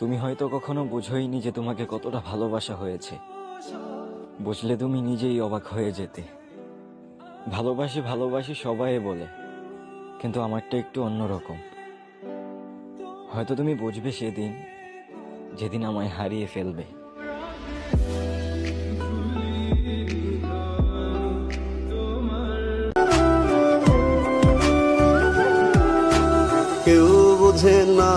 তুমি হয়তো কখনো বুঝোইনি যে তোমাকে কতটা ভালোবাসা হয়েছে। বুঝলে তুমি নিজেই অবাক হয়ে যেতে। ভালোবাসি ভালোবাসি সবাই বলে, কিন্তু আমারটা একটু অন্যরকম। হয়তো তুমি বুঝবে সেদিন, যেদিন আমায় হারিয়ে ফেলবে। কেউ বোঝে না